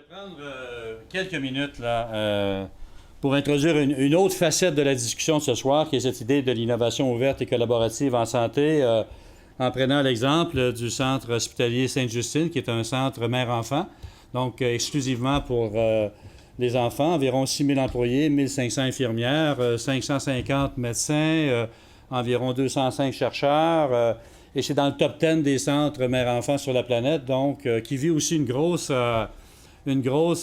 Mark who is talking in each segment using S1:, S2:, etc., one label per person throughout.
S1: Prendre quelques minutes là, pour introduire une autre facette de la discussion de ce soir, qui est cette idée de l'innovation ouverte et collaborative en santé, en prenant l'exemple du centre hospitalier Sainte-Justine, qui est un centre mère-enfant, donc exclusivement pour les enfants, environ 6 000 employés, 1 500 infirmières, 550 médecins, environ 205 chercheurs, et c'est dans le top 10 des centres mère-enfant sur la planète, donc qui vit aussi une grosse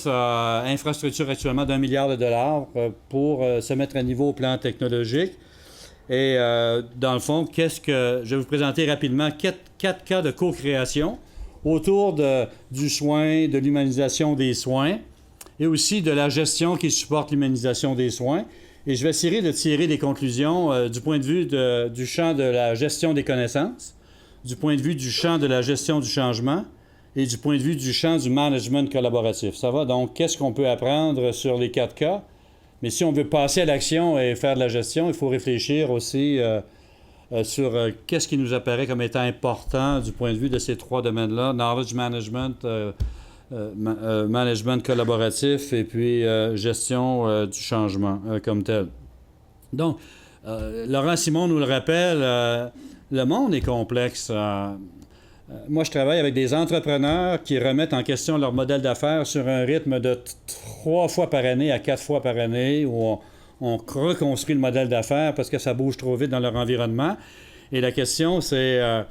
S1: infrastructure actuellement d'1 milliard de dollars pour se mettre à niveau au plan technologique. Et dans le fond, je vais vous présenter rapidement quatre cas de co-création autour du soin, de l'humanisation des soins et aussi de la gestion qui supporte l'humanisation des soins. Et je vais essayer de tirer des conclusions du point de vue du champ de la gestion des connaissances, du point de vue du champ de la gestion du changement et du point de vue du champ du management collaboratif. Ça va? Donc, qu'est-ce qu'on peut apprendre sur les 4 cas? Mais si on veut passer à l'action et faire de la gestion, il faut réfléchir aussi sur qu'est-ce qui nous apparaît comme étant important du point de vue de ces 3 domaines-là, knowledge management, management collaboratif et puis gestion du changement comme tel. Donc, Laurent Simon nous le rappelle, le monde est complexe. Moi, je travaille avec des entrepreneurs qui remettent en question leur modèle d'affaires sur un rythme de 3 fois par année à 4 fois par année, où on reconstruit le modèle d'affaires parce que ça bouge trop vite dans leur environnement. Et la question, c'est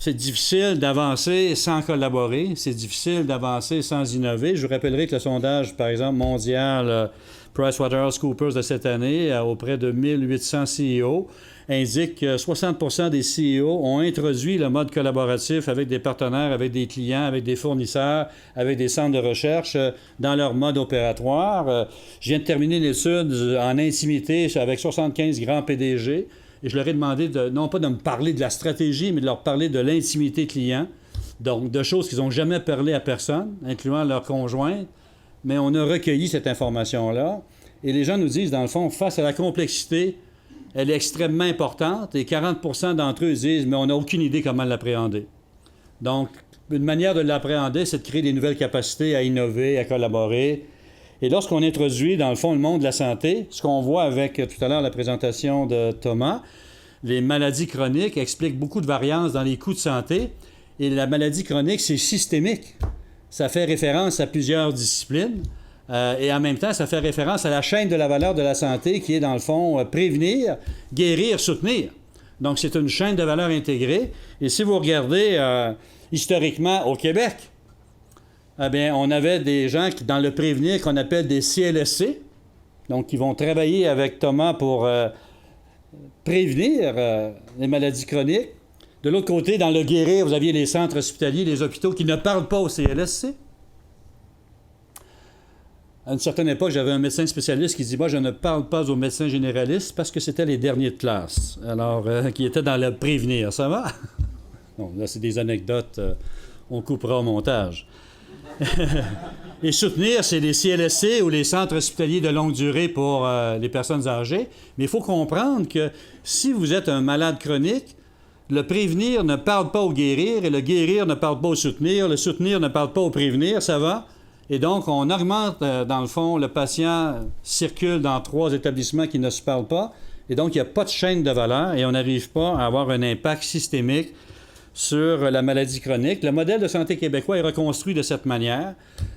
S1: difficile d'avancer sans collaborer, c'est difficile d'avancer sans innover. Je vous rappellerai que le sondage, par exemple, mondial PricewaterhouseCoopers de cette année, auprès de 1800 CEO, indique que 60% des CEO ont introduit le mode collaboratif avec des partenaires, avec des clients, avec des fournisseurs, avec des centres de recherche dans leur mode opératoire. Je viens de terminer une étude en intimité avec 75 grands PDG et je leur ai demandé, non pas de me parler de la stratégie, mais de leur parler de l'intimité client, donc de choses qu'ils n'ont jamais parlé à personne, incluant leur conjointe, mais on a recueilli cette information-là. Et les gens nous disent, dans le fond, face à la complexité, elle est extrêmement importante et 40% d'entre eux disent « mais on n'a aucune idée comment l'appréhender ». Donc, une manière de l'appréhender, c'est de créer des nouvelles capacités à innover, à collaborer. Et lorsqu'on introduit, dans le fond, le monde de la santé, ce qu'on voit avec, tout à l'heure, la présentation de Thomas, les maladies chroniques expliquent beaucoup de variances dans les coûts de santé. Et la maladie chronique, c'est systémique. Ça fait référence à plusieurs disciplines. Et en même temps, ça fait référence à la chaîne de la valeur de la santé qui est, dans le fond, prévenir, guérir, soutenir. Donc, c'est une chaîne de valeur intégrée. Et si vous regardez historiquement au Québec, eh bien, on avait des gens qui, dans le prévenir qu'on appelle des CLSC, donc qui vont travailler avec Thomas pour prévenir les maladies chroniques. De l'autre côté, dans le guérir, vous aviez les centres hospitaliers, les hôpitaux qui ne parlent pas aux CLSC. À une certaine époque, j'avais un médecin spécialiste qui dit « Moi, je ne parle pas aux médecins généralistes parce que c'était les derniers de classe. » Alors, qui étaient dans le prévenir. Ça va? Bon, là, c'est des anecdotes. On coupera au montage. Et soutenir, c'est les CLSC ou les centres hospitaliers de longue durée pour les personnes âgées. Mais il faut comprendre que si vous êtes un malade chronique, le prévenir ne parle pas au guérir et le guérir ne parle pas au soutenir. Le soutenir ne parle pas au prévenir. Ça va? Et donc, on augmente, dans le fond, le patient circule dans 3 établissements qui ne se parlent pas. Et donc, il n'y a pas de chaîne de valeur et on n'arrive pas à avoir un impact systémique sur la maladie chronique. Le modèle de santé québécois est reconstruit de cette manière,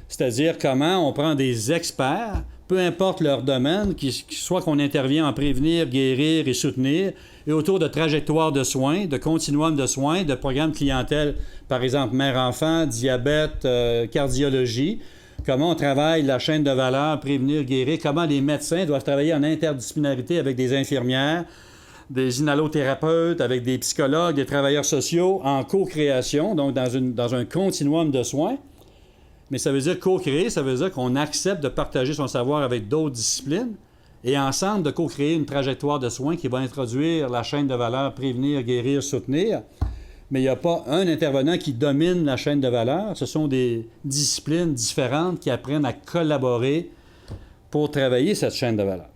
S1: c'est-à-dire comment on prend des experts, peu importe leur domaine, soit qu'on intervient en prévenir, guérir et soutenir, et autour de trajectoires de soins, de continuums de soins, de programmes clientèle, par exemple mère-enfant, diabète, cardiologie, comment on travaille la chaîne de valeur, prévenir, guérir, comment les médecins doivent travailler en interdisciplinarité avec des infirmières, des inhalothérapeutes, avec des psychologues, des travailleurs sociaux, en co-création, donc dans un continuum de soins. Mais ça veut dire co-créer, ça veut dire qu'on accepte de partager son savoir avec d'autres disciplines et ensemble de co-créer une trajectoire de soins qui va introduire la chaîne de valeur, prévenir, guérir, soutenir. Mais il n'y a pas un intervenant qui domine la chaîne de valeur. Ce sont des disciplines différentes qui apprennent à collaborer pour travailler cette chaîne de valeur.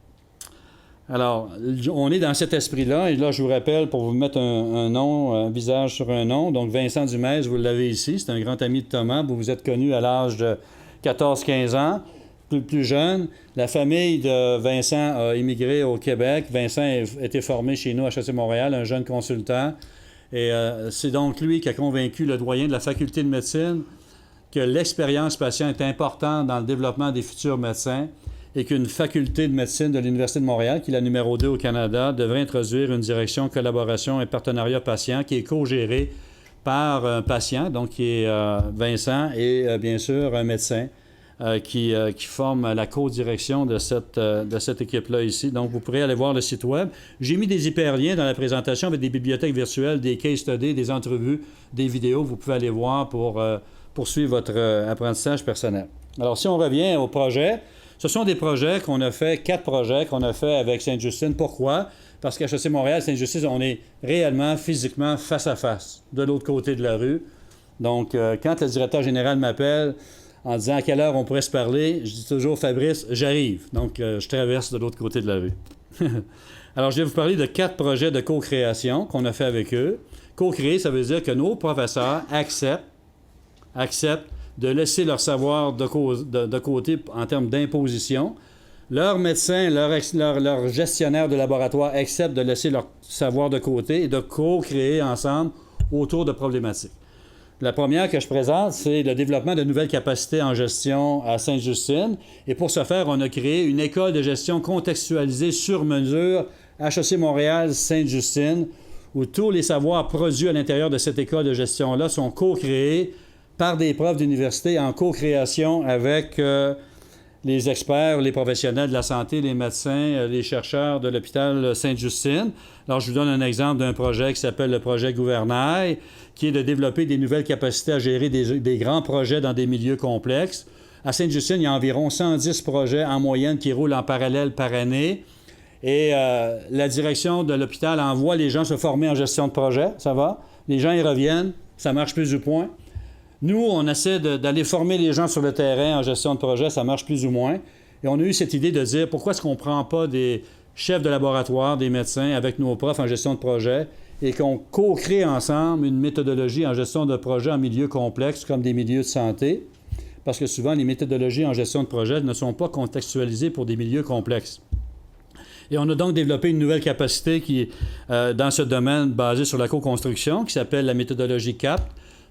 S1: Alors, on est dans cet esprit-là, et là, je vous rappelle, pour vous mettre un nom, un visage sur un nom, donc Vincent Dumais, vous l'avez ici, c'est un grand ami de Thomas, vous vous êtes connu à l'âge de 14-15 ans, plus jeune. La famille de Vincent a immigré au Québec. Vincent a été formé chez nous à HEC-Montréal, un jeune consultant. Et c'est donc lui qui a convaincu le doyen de la faculté de médecine que l'expérience patient est importante dans le développement des futurs médecins et qu'une faculté de médecine de l'Université de Montréal, qui est la numéro 2 au Canada, devrait introduire une direction collaboration et partenariat patient qui est co-gérée par un patient, donc qui est Vincent, et bien sûr un médecin qui forme la co-direction de cette équipe-là ici. Donc, vous pourrez aller voir le site web. J'ai mis des hyperliens dans la présentation avec des bibliothèques virtuelles, des case studies, des entrevues, des vidéos. Vous pouvez aller voir pour poursuivre votre apprentissage personnel. Alors, si on revient au projet, ce sont des projets qu'on a fait, 4 projets qu'on a fait avec Sainte-Justine. Pourquoi? Parce qu'à HEC-Montréal, Sainte-Justine, on est réellement, physiquement, face à face, de l'autre côté de la rue. Donc, quand le directeur général m'appelle en disant à quelle heure on pourrait se parler, je dis toujours, Fabrice, j'arrive. Donc, je traverse de l'autre côté de la rue. Alors, je vais vous parler de 4 projets de co-création qu'on a fait avec eux. Co-créer, ça veut dire que nos professeurs acceptent de laisser leur savoir de côté en termes d'imposition. Leurs médecins, leurs gestionnaires de laboratoire acceptent de laisser leur savoir de côté et de co-créer ensemble autour de problématiques. La première que je présente, c'est le développement de nouvelles capacités en gestion à Sainte-Justine. Et pour ce faire, on a créé une école de gestion contextualisée sur mesure, HEC Montréal Sainte-Justine, où tous les savoirs produits à l'intérieur de cette école de gestion-là sont co-créés par des profs d'université en co-création avec les experts, les professionnels de la santé, les médecins, les chercheurs de l'hôpital Sainte-Justine. Alors, je vous donne un exemple d'un projet qui s'appelle le projet Gouvernail, qui est de développer des nouvelles capacités à gérer des grands projets dans des milieux complexes. À Sainte-Justine, il y a environ 110 projets en moyenne qui roulent en parallèle par année. Et la direction de l'hôpital envoie les gens se former en gestion de projet, ça va. Les gens y reviennent, ça marche plus ou moins. Nous, on essaie d'aller former les gens sur le terrain en gestion de projet, ça marche plus ou moins. Et on a eu cette idée de dire, pourquoi est-ce qu'on ne prend pas des chefs de laboratoire, des médecins, avec nos profs en gestion de projet, et qu'on co-crée ensemble une méthodologie en gestion de projet en milieu complexe, comme des milieux de santé, parce que souvent, les méthodologies en gestion de projet ne sont pas contextualisées pour des milieux complexes. Et on a donc développé une nouvelle capacité qui, dans ce domaine basé sur la co-construction, qui s'appelle la méthodologie CAPT,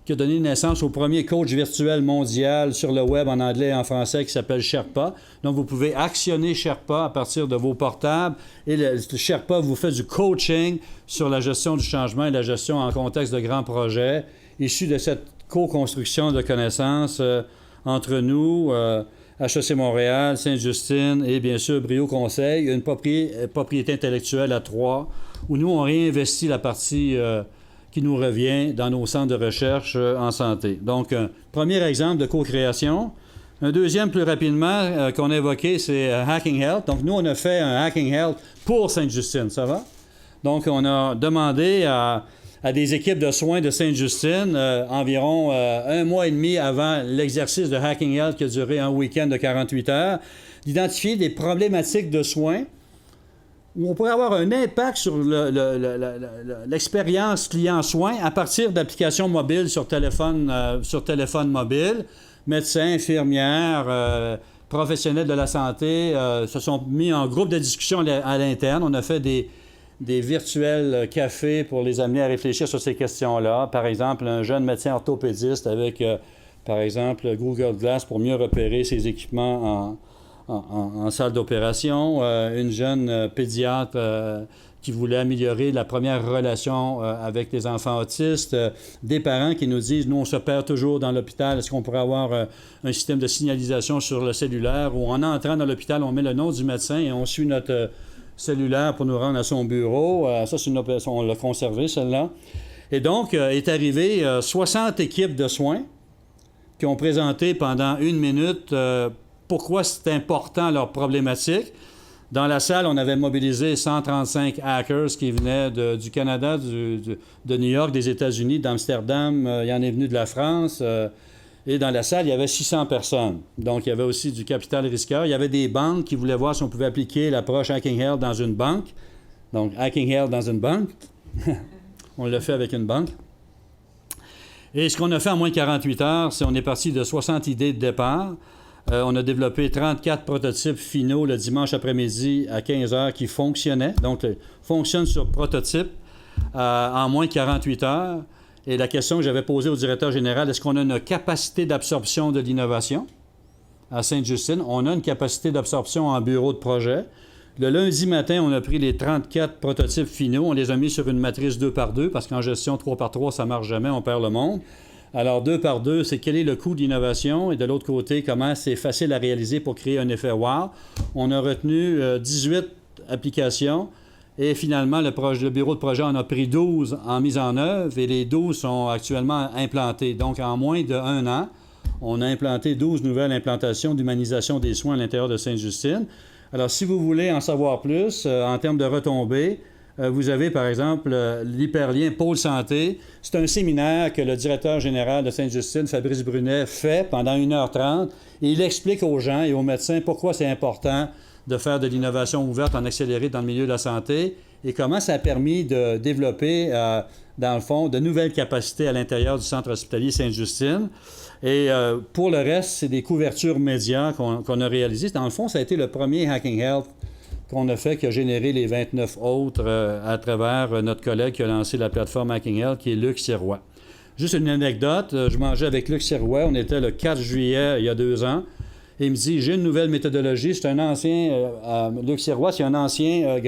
S1: qui a donné naissance au premier coach virtuel mondial sur le web en anglais et en français qui s'appelle Sherpa. Donc, vous pouvez actionner Sherpa à partir de vos portables et le Sherpa vous fait du coaching sur la gestion du changement et la gestion en contexte de grands projets issus de cette co-construction de connaissances entre nous, HEC Montréal, Sainte-Justine et bien sûr Brio Conseil, une propriété intellectuelle à 3, où nous, on réinvestit la partie qui nous revient dans nos centres de recherche en santé. Donc, un premier exemple de co-création. Un deuxième, plus rapidement, qu'on a évoqué, c'est Hacking Health. Donc, nous, on a fait un Hacking Health pour Sainte-Justine, ça va? Donc, on a demandé à des équipes de soins de Sainte-Justine, environ 1 mois et demi avant l'exercice de Hacking Health qui a duré un week-end de 48 heures, d'identifier des problématiques de soins où on pourrait avoir un impact sur l'expérience client-soin à partir d'applications mobiles sur téléphone mobile. Médecins, infirmières, professionnels de la santé se sont mis en groupe de discussion à l'interne. On a fait des virtuels cafés pour les amener à réfléchir sur ces questions-là. Par exemple, un jeune médecin orthopédiste avec, par exemple, Google Glass pour mieux repérer ses équipements en salle d'opération, une jeune pédiatre qui voulait améliorer la première relation avec les enfants autistes, des parents qui nous disent, nous, on se perd toujours dans l'hôpital, est-ce qu'on pourrait avoir un système de signalisation sur le cellulaire où en entrant dans l'hôpital, on met le nom du médecin et on suit notre cellulaire pour nous rendre à son bureau. Ça, c'est une opération, on l'a conservé, celle-là. Et donc, est arrivé 60 équipes de soins qui ont présenté pendant 1 minute pourquoi c'est important leur problématique. Dans la salle, on avait mobilisé 135 hackers qui venaient du Canada, de New York, des États-Unis, d'Amsterdam, il y en est venu de la France. Et dans la salle, il y avait 600 personnes. Donc, il y avait aussi du capital risqueur. Il y avait des banques qui voulaient voir si on pouvait appliquer l'approche Hacking Health dans une banque. Donc, Hacking Health dans une banque. On l'a fait avec une banque. Et ce qu'on a fait en moins de 48 heures, c'est qu'on est parti de 60 idées de départ. On a développé 34 prototypes finaux le dimanche après-midi à 15 heures qui fonctionnaient. Donc, fonctionnent sur prototype en moins de 48 heures. Et la question que j'avais posée au directeur général, est-ce qu'on a une capacité d'absorption de l'innovation à Sainte-Justine? On a une capacité d'absorption en bureau de projet. Le lundi matin, on a pris les 34 prototypes finaux, on les a mis sur une matrice 2x2, parce qu'en gestion 3x3, ça ne marche jamais, on perd le monde. Alors, 2x2, c'est quel est le coût d'innovation, et de l'autre côté, comment c'est facile à réaliser pour créer un effet wow. On a retenu 18 applications. Et finalement, le bureau de projet en a pris 12 en mise en œuvre et les 12 sont actuellement implantés. Donc, en moins d'1 an, on a implanté 12 nouvelles implantations d'humanisation des soins à l'intérieur de Sainte-Justine. Alors, si vous voulez en savoir plus en termes de retombées, vous avez par exemple l'hyperlien Pôle Santé. C'est un séminaire que le directeur général de Sainte-Justine, Fabrice Brunet, fait pendant 1h30 et il explique aux gens et aux médecins pourquoi c'est important de faire de l'innovation ouverte en accéléré dans le milieu de la santé et comment ça a permis de développer, dans le fond, de nouvelles capacités à l'intérieur du centre hospitalier Sainte-Justine. Et pour le reste, c'est des couvertures médias qu'on a réalisées. Dans le fond, ça a été le premier Hacking Health qu'on a fait, qui a généré les 29 autres à travers notre collègue qui a lancé la plateforme Hacking Health, qui est Luc Sirois. Juste une anecdote, je mangeais avec Luc Sirois, on était le 4 juillet il y a 2 ans. Et il me dit, j'ai une nouvelle méthodologie. C'est un ancien, Luc Sirois, c'est un ancien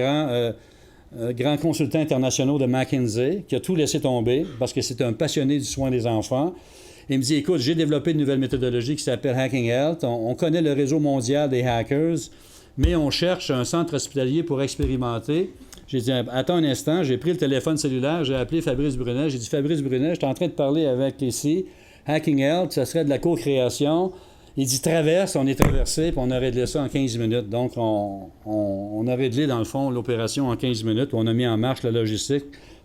S1: grand consultant international de McKinsey qui a tout laissé tomber parce que c'est un passionné du soin des enfants. Et il me dit, écoute, j'ai développé une nouvelle méthodologie qui s'appelle Hacking Health. On connaît le réseau mondial des hackers, mais on cherche un centre hospitalier pour expérimenter. J'ai dit, attends un instant, j'ai pris le téléphone cellulaire, j'ai appelé Fabrice Brunet. J'ai dit, Fabrice Brunet, je suis en train de parler avec ici. Hacking Health, ça serait de la co-création. Il dit traverse, on est traversé, puis on a réglé ça en 15 minutes. Donc, on a réglé, dans le fond, l'opération en 15 minutes, puis on a mis en marche la logistique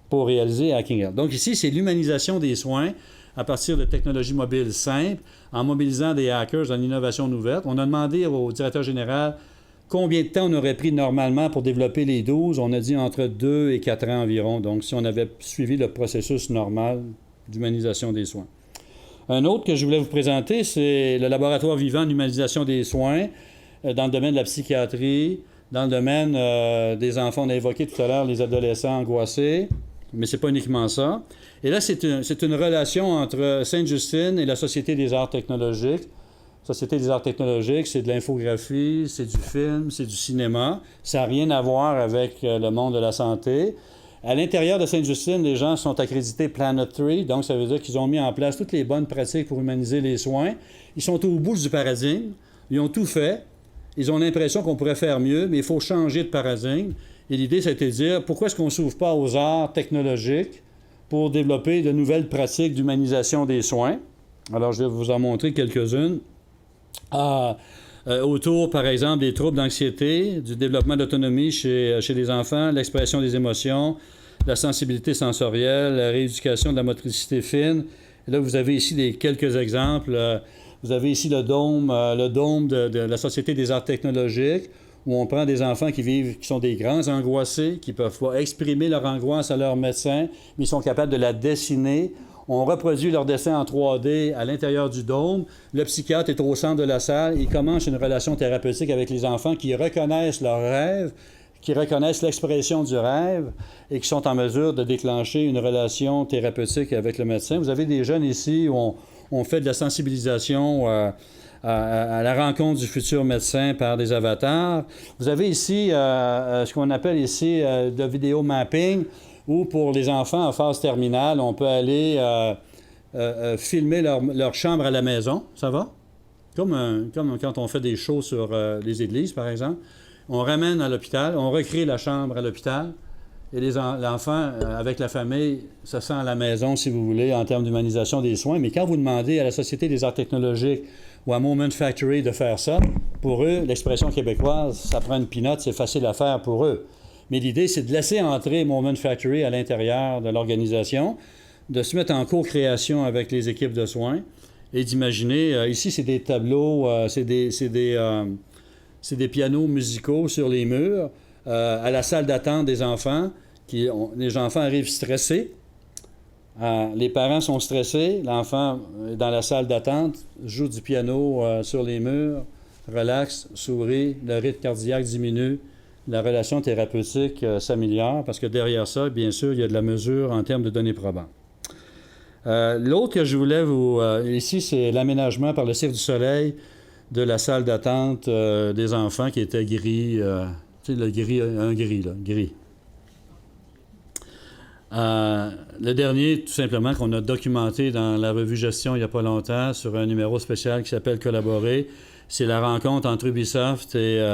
S1: pour réaliser Hacking Health. Donc, ici, c'est l'humanisation des soins à partir de technologies mobiles simples, en mobilisant des hackers dans l'innovation ouverte. On a demandé au directeur général combien de temps on aurait pris normalement pour développer les 12. On a dit entre 2 et 4 ans environ. Donc, si on avait suivi le processus normal d'humanisation des soins. Un autre que je voulais vous présenter, c'est le laboratoire vivant d'humanisation des soins dans le domaine de la psychiatrie, dans le domaine des enfants. On a évoqué tout à l'heure les adolescents angoissés, mais ce n'est pas uniquement ça. Et là, c'est une relation entre Sainte-Justine et la Société des arts technologiques. La Société des arts technologiques, c'est de l'infographie, c'est du film, c'est du cinéma. Ça n'a rien à voir avec le monde de la santé. À l'intérieur de Sainte-Justine, les gens sont accrédités Planet 3, donc ça veut dire qu'ils ont mis en place toutes les bonnes pratiques pour humaniser les soins. Ils sont au bout du paradigme, ils ont tout fait, ils ont l'impression qu'on pourrait faire mieux, mais il faut changer de paradigme. Et l'idée, c'était de dire, pourquoi est-ce qu'on ne s'ouvre pas aux arts technologiques pour développer de nouvelles pratiques d'humanisation des soins? Alors, je vais vous en montrer quelques-unes. Autour, par exemple, des troubles d'anxiété, du développement d'autonomie chez les enfants, l'expression des émotions, la sensibilité sensorielle, la rééducation de la motricité fine. Et là, vous avez ici quelques exemples. Vous avez ici le dôme de la Société des arts technologiques, où on prend des enfants qui sont des grands angoissés, qui peuvent pas exprimer leur angoisse à leur médecin, mais ils sont capables de la dessiner. On reproduit leur dessin en 3D à l'intérieur du dôme. Le psychiatre est au centre de la salle. Il commence une relation thérapeutique avec les enfants qui reconnaissent leurs rêves, qui reconnaissent l'expression du rêve et qui sont en mesure de déclencher une relation thérapeutique avec le médecin. Vous avez des jeunes ici où on fait de la sensibilisation à la rencontre du futur médecin par des avatars. Vous avez ici ce qu'on appelle ici le vidéo mapping, où pour les enfants en phase terminale, on peut aller filmer leur chambre à la maison. Ça va? Comme quand on fait des shows sur les églises, par exemple. On ramène à l'hôpital, on recrée la chambre à l'hôpital, et l'enfant, avec la famille, se sent à la maison, si vous voulez, en termes d'humanisation des soins. Mais quand vous demandez à la Société des arts technologiques ou à Moment Factory de faire ça, pour eux, l'expression québécoise, ça prend une pinotte, c'est facile à faire pour eux. Mais l'idée, c'est de laisser entrer Moment Factory à l'intérieur de l'organisation, de se mettre en co-création avec les équipes de soins et d'imaginer, ici, c'est des tableaux, c'est des pianos musicaux sur les murs, à la salle d'attente des enfants. Les enfants arrivent stressés. Les parents sont stressés, l'enfant est dans la salle d'attente, joue du piano sur les murs, relaxe, sourit, le rythme cardiaque diminue, la relation thérapeutique s'améliore parce que derrière ça, bien sûr, il y a de la mesure en termes de données probantes. L'autre que je voulais vous... ici, c'est l'aménagement par le Cirque du Soleil de la salle d'attente des enfants qui était gris, tu sais, le gris, un gris, là, gris. Le dernier, tout simplement, qu'on a documenté dans la revue Gestion il n'y a pas longtemps sur un numéro spécial qui s'appelle Collaborer, c'est la rencontre entre Ubisoft et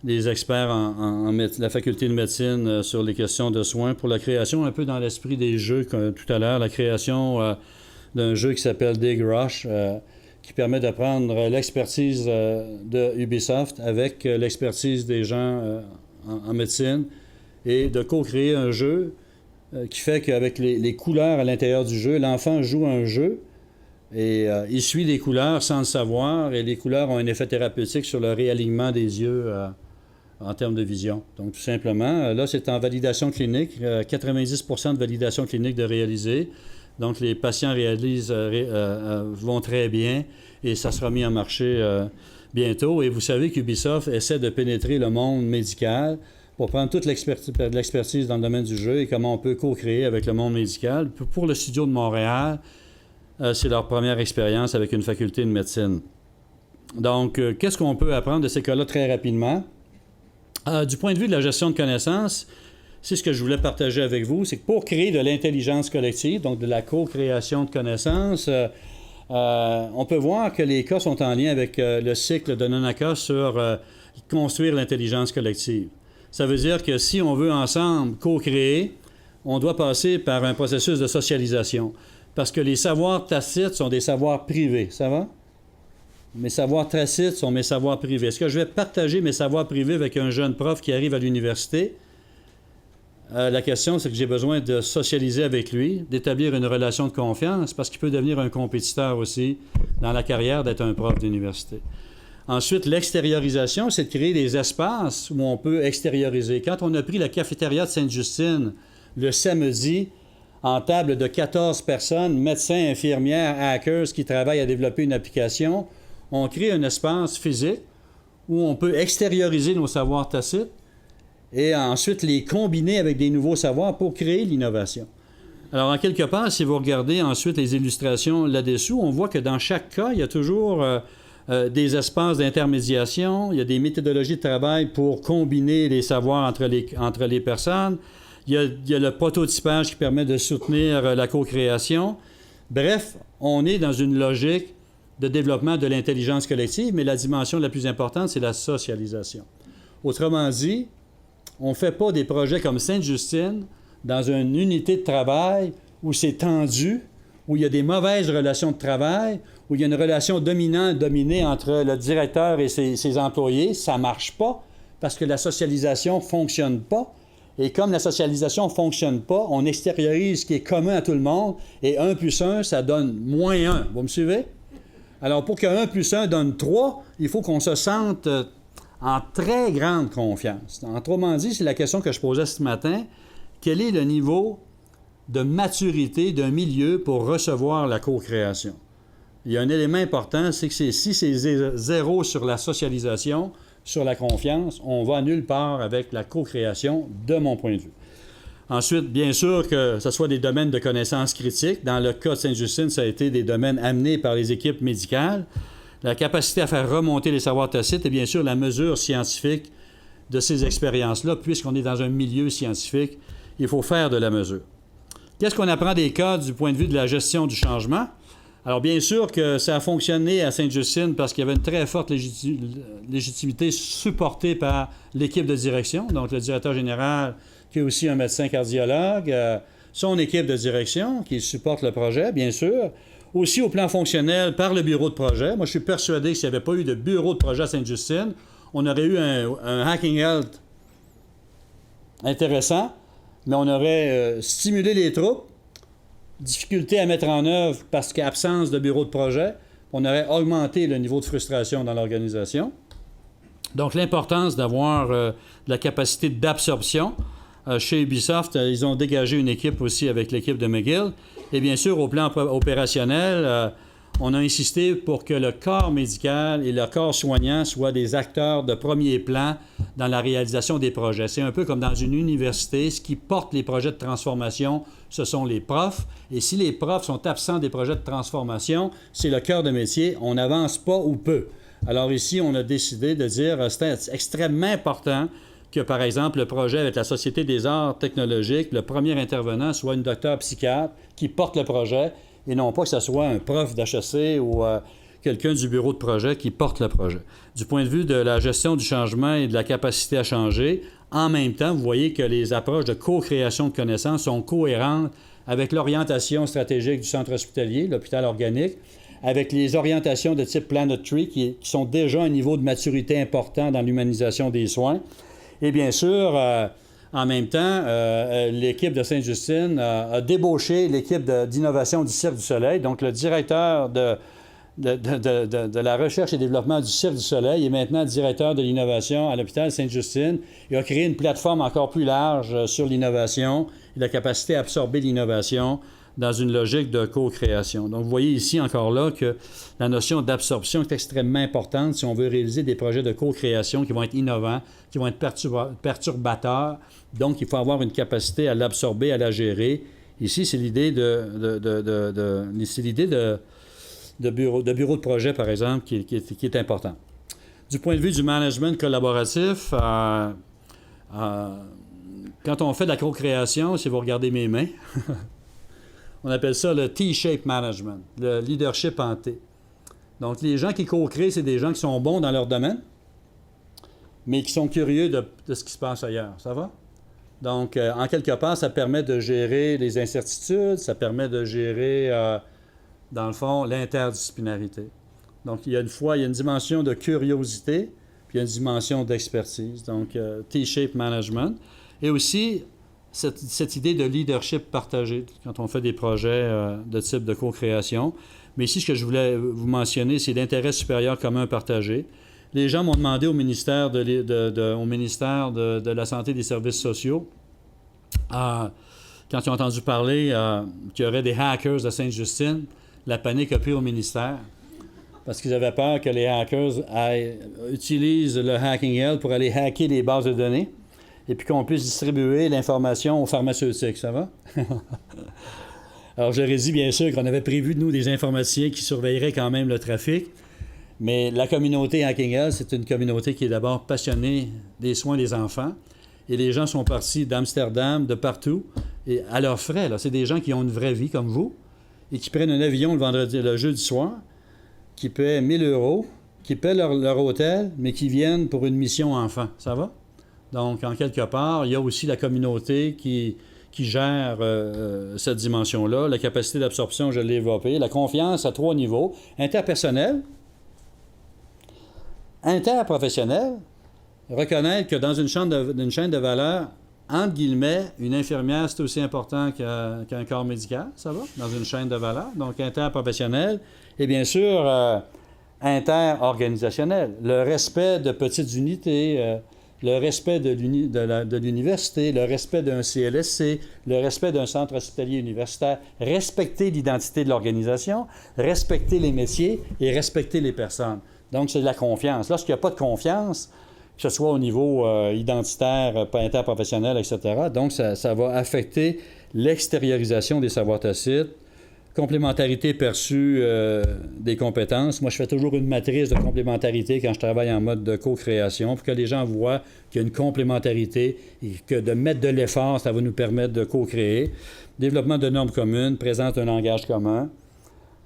S1: des experts en la faculté de médecine sur les questions de soins pour la création, un peu dans l'esprit des jeux, comme tout à l'heure, la création d'un jeu qui s'appelle Dig Rush, qui permet de prendre l'expertise de Ubisoft avec l'expertise des gens en médecine et de co-créer un jeu qui fait qu'avec les couleurs à l'intérieur du jeu, l'enfant joue un jeu et il suit les couleurs sans le savoir et les couleurs ont un effet thérapeutique sur le réalignement des yeux en termes de vision. Donc, tout simplement, là, c'est en validation clinique, 90% de validation clinique de réaliser. Donc, les patients vont très bien et ça sera mis en marché bientôt. Et vous savez qu'Ubisoft essaie de pénétrer le monde médical pour prendre toute l'expertise dans le domaine du jeu et comment on peut co-créer avec le monde médical. Pour le studio de Montréal, c'est leur première expérience avec une faculté de médecine. Donc, qu'est-ce qu'on peut apprendre de ces cas-là très rapidement? Du point de vue de la gestion de connaissances, c'est ce que je voulais partager avec vous, c'est que pour créer de l'intelligence collective, donc de la co-création de connaissances, on peut voir que les cas sont en lien avec le cycle de Nonaka sur construire l'intelligence collective. Ça veut dire que si on veut ensemble co-créer, on doit passer par un processus de socialisation. Parce que les savoirs tacites sont des savoirs privés. Ça va? Mes savoirs tacites sont mes savoirs privés. Est-ce que je vais partager mes savoirs privés avec un jeune prof qui arrive à l'université? La question, c'est que j'ai besoin de socialiser avec lui, d'établir une relation de confiance, parce qu'il peut devenir un compétiteur aussi dans la carrière d'être un prof d'université. Ensuite, l'extériorisation, c'est de créer des espaces où on peut extérioriser. Quand on a pris la cafétéria de Sainte-Justine le samedi, en table de 14 personnes, médecins, infirmières, hackers qui travaillent à développer une application, on crée un espace physique où on peut extérioriser nos savoirs tacites et ensuite les combiner avec des nouveaux savoirs pour créer l'innovation. Alors, en quelque part, si vous regardez ensuite les illustrations là-dessous, on voit que dans chaque cas, il y a toujours des espaces d'intermédiation, il y a des méthodologies de travail pour combiner les savoirs entre les personnes, il y a le prototypage qui permet de soutenir la co-création. Bref, on est dans une logique de développement de l'intelligence collective, mais la dimension la plus importante, c'est la socialisation. Autrement dit, on ne fait pas des projets comme Sainte-Justine dans une unité de travail où c'est tendu, où il y a des mauvaises relations de travail, où il y a une relation dominante-dominée entre le directeur et ses employés. Ça ne marche pas parce que la socialisation ne fonctionne pas. Et comme la socialisation ne fonctionne pas, on extériorise ce qui est commun à tout le monde et 1 plus 1, ça donne moins 1. Vous me suivez? Alors, pour que 1 plus 1 donne 3, il faut qu'on se sente en très grande confiance. Autrement dit, c'est la question que je posais ce matin. Quel est le niveau de maturité d'un milieu pour recevoir la co-création? Il y a un élément important, c'est que si c'est 0 sur la socialisation, sur la confiance, on va nulle part avec la co-création, de mon point de vue. Ensuite, bien sûr que ce soit des domaines de connaissances critiques. Dans le cas de Sainte-Justine, ça a été des domaines amenés par les équipes médicales. La capacité à faire remonter les savoirs tacites et bien sûr la mesure scientifique de ces expériences-là, puisqu'on est dans un milieu scientifique, il faut faire de la mesure. Qu'est-ce qu'on apprend des cas du point de vue de la gestion du changement? Alors, bien sûr que ça a fonctionné à Sainte-Justine parce qu'il y avait une très forte légitimité supportée par l'équipe de direction, donc le directeur général, qui est aussi un médecin cardiologue, son équipe de direction qui supporte le projet, bien sûr. Aussi au plan fonctionnel par le bureau de projet. Moi, je suis persuadé que s'il n'y avait pas eu de bureau de projet à Sainte-Justine, on aurait eu un Hacking Health intéressant, mais on aurait stimulé les troupes, difficulté à mettre en œuvre parce qu'absence de bureau de projet, on aurait augmenté le niveau de frustration dans l'organisation. Donc, l'importance d'avoir de la capacité d'absorption Chez Ubisoft, ils ont dégagé une équipe aussi avec l'équipe de McGill. Et bien sûr, au plan opérationnel, on a insisté pour que le corps médical et le corps soignant soient des acteurs de premier plan dans la réalisation des projets. C'est un peu comme dans une université. Ce qui porte les projets de transformation, ce sont les profs. Et si les profs sont absents des projets de transformation, c'est le cœur de métier. On n'avance pas ou peu. Alors ici, on a décidé de dire c'est extrêmement important que, par exemple, le projet avec la Société des arts technologiques, le premier intervenant soit une docteure psychiatre qui porte le projet et non pas que ce soit un prof d'HEC ou quelqu'un du bureau de projet qui porte le projet. Du point de vue de la gestion du changement et de la capacité à changer, en même temps, vous voyez que les approches de co-création de connaissances sont cohérentes avec l'orientation stratégique du centre hospitalier, l'hôpital organique, avec les orientations de type Planet Tree qui sont déjà à un niveau de maturité important dans l'humanisation des soins. Et bien sûr, en même temps, l'équipe de Sainte-Justine a débauché l'équipe d'innovation du Cirque du Soleil. Donc, le directeur de la recherche et développement du Cirque du Soleil est maintenant directeur de l'innovation à l'hôpital Sainte-Justine et a créé une plateforme encore plus large sur l'innovation et la capacité à absorber l'innovation dans une logique de co-création. Donc, vous voyez ici encore là que la notion d'absorption est extrêmement importante si on veut réaliser des projets de co-création qui vont être innovants, qui vont être perturbateurs. Donc, il faut avoir une capacité à l'absorber, à la gérer. Ici, c'est l'idée de bureau de projet, par exemple, qui est important. Du point de vue du management collaboratif, quand on fait de la co-création, si vous regardez mes mains, on appelle ça le T-shape management, le leadership en T. Donc, les gens qui co-créent, c'est des gens qui sont bons dans leur domaine, mais qui sont curieux de ce qui se passe ailleurs. Ça va? Donc, en quelque part, ça permet de gérer les incertitudes, ça permet de gérer, dans le fond, l'interdisciplinarité. Donc, il y a une dimension de curiosité, puis il y a une dimension d'expertise. Donc, T-shape management. Et aussi, cette idée de leadership partagé quand on fait des projets de type de co-création. Mais ici, ce que je voulais vous mentionner, c'est l'intérêt supérieur commun partagé. Les gens m'ont demandé au ministère de la Santé et des Services sociaux, quand ils ont entendu parler qu'il y aurait des hackers à Sainte-Justine, la panique a pris au ministère parce qu'ils avaient peur que les hackers utilisent le Hacking Hell pour aller hacker les bases de données et puis qu'on puisse distribuer l'information aux pharmaceutiques. Ça va? Alors, j'aurais dit, bien sûr, qu'on avait prévu, nous, des informaticiens qui surveilleraient quand même le trafic. Mais la communauté Hacking Hell, c'est une communauté qui est d'abord passionnée des soins des enfants. Et les gens sont partis d'Amsterdam, de partout, et à leurs frais. Là. C'est des gens qui ont une vraie vie, comme vous, et qui prennent un avion le jeudi soir, qui paient 1 000 €, qui paient leur hôtel, mais qui viennent pour une mission enfant. Ça va? Donc, en quelque part, il y a aussi la communauté qui gère cette dimension-là. La capacité d'absorption, je l'ai évoqué. La confiance à 3 niveaux. Interpersonnel, interprofessionnel, reconnaître que dans une chaîne de valeur, entre guillemets, une infirmière, c'est aussi important qu'un corps médical, ça va, dans une chaîne de valeur. Donc, interprofessionnel. Et bien sûr, interorganisationnel. Le respect de petites unités, le respect de l'université, le respect d'un CLSC, le respect d'un centre hospitalier universitaire, respecter l'identité de l'organisation, respecter les métiers et respecter les personnes. Donc, c'est de la confiance. Lorsqu'il n'y a pas de confiance, que ce soit au niveau identitaire, interprofessionnel, etc., donc ça va affecter l'extériorisation des savoirs tacites, complémentarité perçue des compétences. Moi, je fais toujours une matrice de complémentarité quand je travaille en mode de co-création pour que les gens voient qu'il y a une complémentarité et que de mettre de l'effort, ça va nous permettre de co-créer. Développement de normes communes, présente un langage commun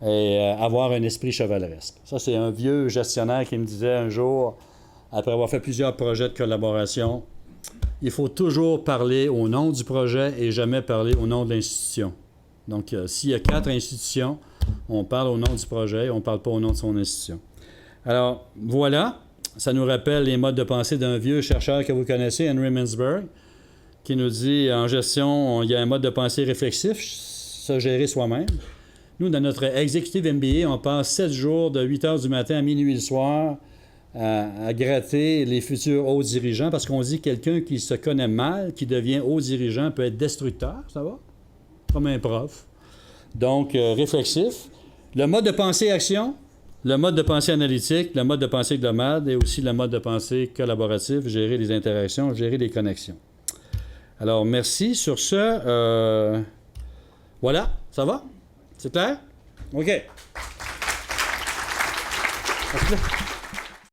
S1: et avoir un esprit chevaleresque. Ça, c'est un vieux gestionnaire qui me disait un jour, après avoir fait plusieurs projets de collaboration, il faut toujours parler au nom du projet et jamais parler au nom de l'institution. Donc, s'il y a 4 institutions, on parle au nom du projet, on ne parle pas au nom de son institution. Alors, voilà, ça nous rappelle les modes de pensée d'un vieux chercheur que vous connaissez, Henry Mintzberg, qui nous dit, en gestion, il y a un mode de pensée réflexif, se gérer soi-même. Nous, dans notre Executive MBA, on passe 7 jours de 8 heures du matin à minuit le soir à gratter les futurs hauts dirigeants, parce qu'on dit que quelqu'un qui se connaît mal, qui devient haut dirigeant, peut être destructeur, ça va? Comme un prof. Donc, réflexif. Le mode de pensée-action, le mode de pensée analytique, le mode de pensée globale et aussi le mode de pensée collaboratif, gérer les interactions, gérer les connexions. Alors, merci. Sur ce, voilà, ça va? C'est clair? OK. Merci.